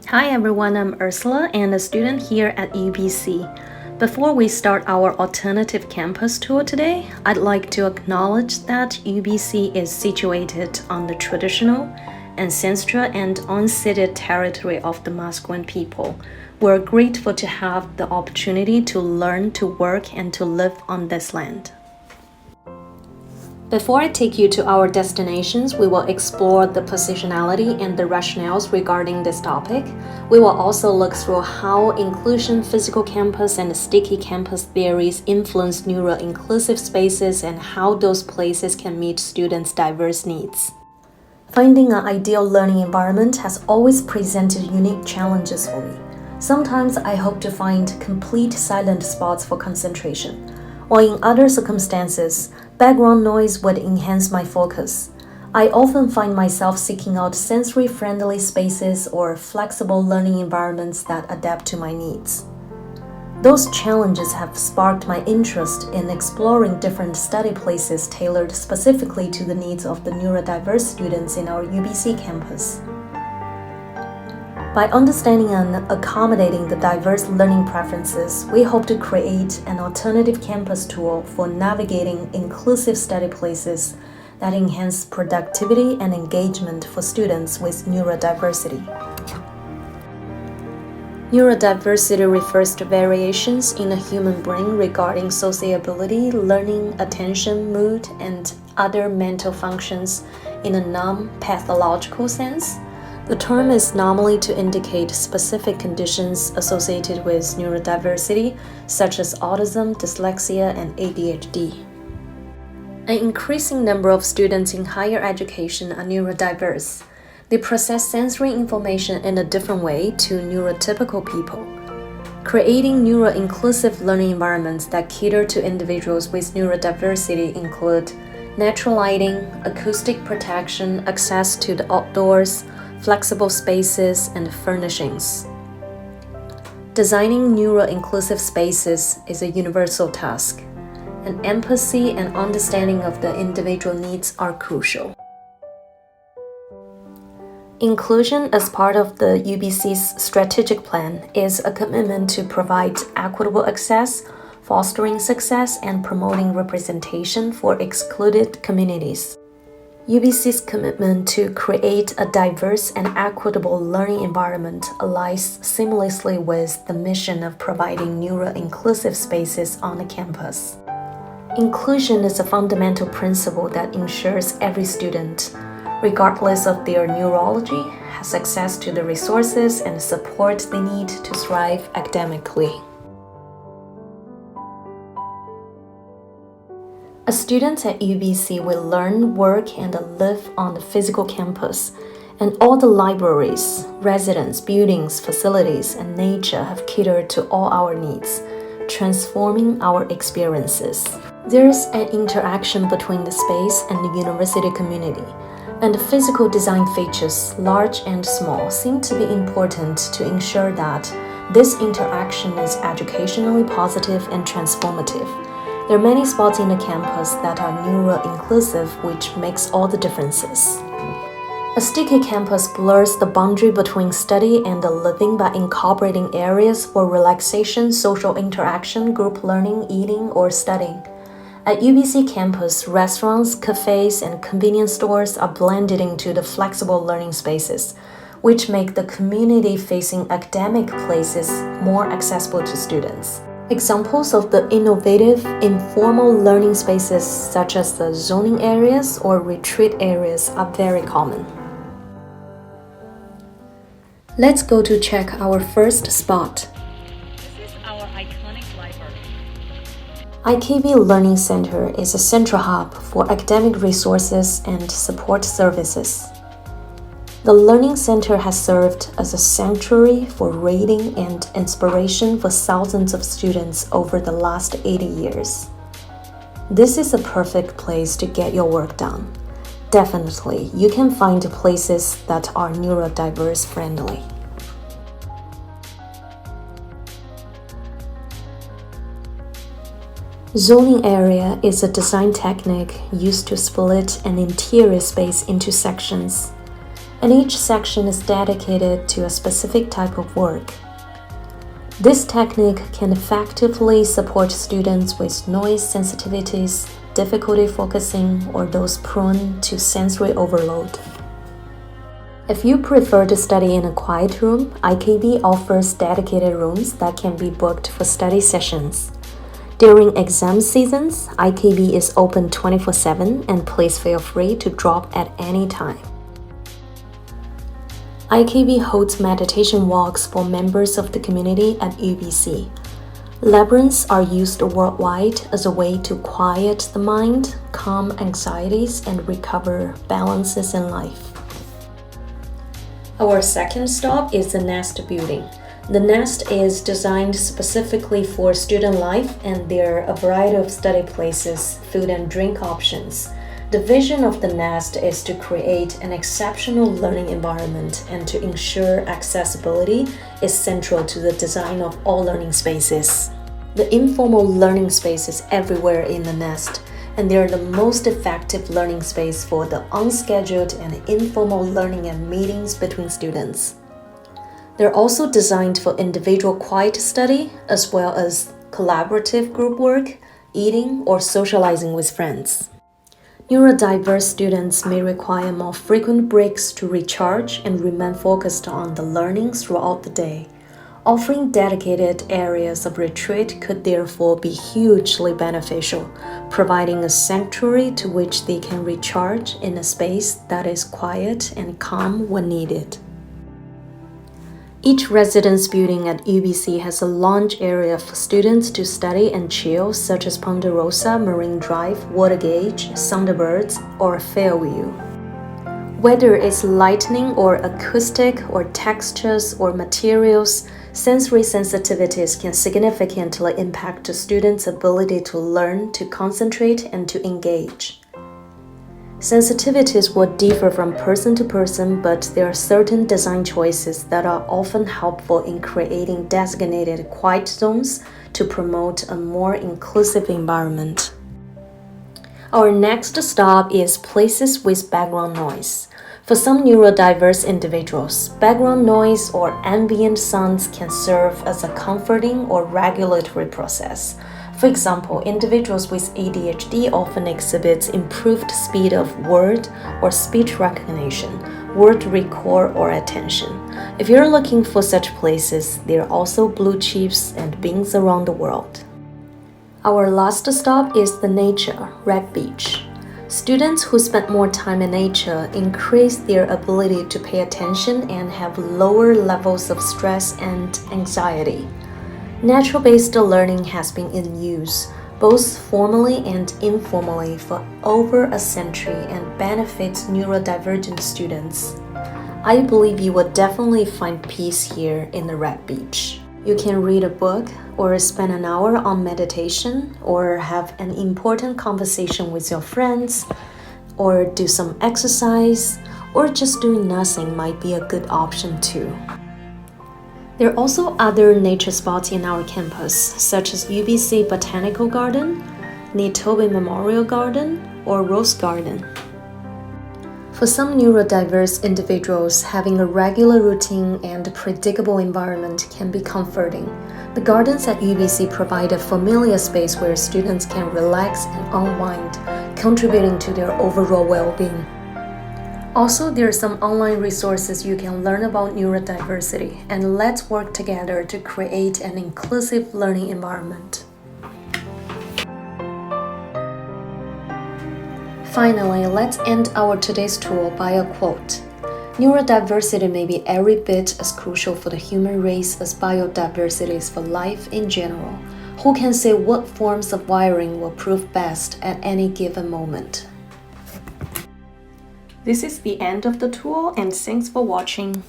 Hi everyone, I'm Ursula and a student here at UBC. Before we start our alternative campus tour today, I'd like to acknowledge that UBC is situated on the traditional, ancestral, and unceded territory of the Musqueam people. We're grateful to have the opportunity to learn, to work, and to live on this land. Before I take you to our destinations, we will explore the positionality and the rationales regarding this topic. We will also look through how inclusion, physical campus, and sticky campus theories influence neuro-inclusive spaces and how those places can meet students' diverse needs. Finding an ideal learning environment has always presented unique challenges for me. Sometimes I hope to find complete silent spots for concentration, while in other circumstances, background noise would enhance my focus. I often find myself seeking out sensory-friendly spaces or flexible learning environments that adapt to my needs. Those challenges have sparked my interest in exploring different study places tailored specifically to the needs of the neurodiverse students in our UBC campus. By understanding and accommodating the diverse learning preferences, we hope to create an alternative campus tool for navigating inclusive study places that enhance productivity and engagement for students with neurodiversity. Neurodiversity refers to variations in the human brain regarding sociability, learning, attention, mood, and other mental functions in a non-pathological sense. The term is normally to indicate specific conditions associated with neurodiversity, such as autism, dyslexia, and ADHD. An increasing number of students in higher education are neurodiverse. They process sensory information in a different way to neurotypical people. Creating neuro-inclusive learning environments that cater to individuals with neurodiversity include natural lighting, acoustic protection, access to the outdoors, flexible spaces, and furnishings. Designing neuro-inclusive spaces is a universal task, and empathy and understanding of the individual needs are crucial. Inclusion as part of the UBC's strategic plan is a commitment to provide equitable access, fostering success, and promoting representation for excluded communities. UBC's commitment to create a diverse and equitable learning environment aligns seamlessly with the mission of providing neuro-inclusive spaces on the campus. Inclusion is a fundamental principle that ensures every student, regardless of their neurology, has access to the resources and support they need to thrive academically. A student at UBC will learn, work, and live on the physical campus, and all the libraries, residence, buildings, facilities, and nature have catered to all our needs, transforming our experiences. There is an interaction between the space and the university community, and the physical design features, large and small, seem to be important to ensure that this interaction is educationally positive and transformative. There are many spots in the campus that are neuro-inclusive, which makes all the differences. A sticky campus blurs the boundary between study and the living by incorporating areas for relaxation, social interaction, group learning, eating, or studying. At UBC campus, restaurants, cafes, and convenience stores are blended into the flexible learning spaces, which make the community-facing academic places more accessible to students. Examples of the innovative, informal learning spaces such as the zoning areas or retreat areas are very common. Let's go to check our first spot. This is our iconic library. IKB Learning Center is a central hub for academic resources and support services. The Learning Center has served as a sanctuary for reading and inspiration for thousands of students over the last 80 years. This is a perfect place to get your work done. Definitely, you can find places that are neurodiverse friendly. Zoning area is a design technique used to split an interior space into sections. and each section is dedicated to a specific type of work. This technique can effectively support students with noise sensitivities, difficulty focusing, or those prone to sensory overload. If you prefer to study in a quiet room, IKB offers dedicated rooms that can be booked for study sessions. During exam seasons, IKB is open 24/7 and please feel free to drop at any time. IKB holds meditation walks for members of the community at UBC. Labyrinths are used worldwide as a way to quiet the mind, calm anxieties, and recover balances in life. Our second stop is the Nest building. The Nest is designed specifically for student life, and there are a variety of study places, food and drink options. The vision of the Nest is to create an exceptional learning environment, and to ensure accessibility is central to the design of all learning spaces. The informal learning space is everywhere in the Nest, and they are the most effective learning space for the unscheduled and informal learning and meetings between students. They're also designed for individual quiet study, as well as collaborative group work, eating, or socializing with friends. Neurodiverse students may require more frequent breaks to recharge and remain focused on the learning throughout the day. Offering dedicated areas of retreat could therefore be hugely beneficial, providing a sanctuary to which they can recharge in a space that is quiet and calm when needed. Each residence building at UBC has a lounge area for students to study and chill, such as Ponderosa, Marine Drive, Water Gauge, Thunderbirds, or Fairview. Whether it's lighting or acoustic or textures or materials, sensory sensitivities can significantly impact a student's ability to learn, to concentrate, and to engage. Sensitivities will differ from person to person, but there are certain design choices that are often helpful in creating designated quiet zones to promote a more inclusive environment. Our next stop is places with background noise. For some neurodiverse individuals, background noise or ambient sounds can serve as a comforting or regulatory process. For example, individuals with ADHD often exhibit improved speed of word or speech recognition, word recall, or attention. If you're looking for such places, there are also blue chips and beans around the world. Our last stop is the nature, Red Beach. Students who spend more time in nature increase their ability to pay attention and have lower levels of stress and anxiety. Natural-based learning has been in use, both formally and informally, for over a century and benefits neurodivergent students. I believe you will definitely find peace here in the Red Beach. You can read a book, or spend an hour on meditation, or have an important conversation with your friends, or do some exercise, or just doing nothing might be a good option too. There are also other nature spots in our campus, such as UBC Botanical Garden, Nitobe Memorial Garden, or Rose Garden. For some neurodiverse individuals, having a regular routine and a predictable environment can be comforting. The gardens at UBC provide a familiar space where students can relax and unwind, contributing to their overall well-being. Also, there are some online resources you can learn about neurodiversity, and let's work together to create an inclusive learning environment. Finally, let's end our today's tour by a quote. Neurodiversity may be every bit as crucial for the human race as biodiversity is for life in general. Who can say what forms of wiring will prove best at any given moment? This is the end of the tour, and thanks for watching.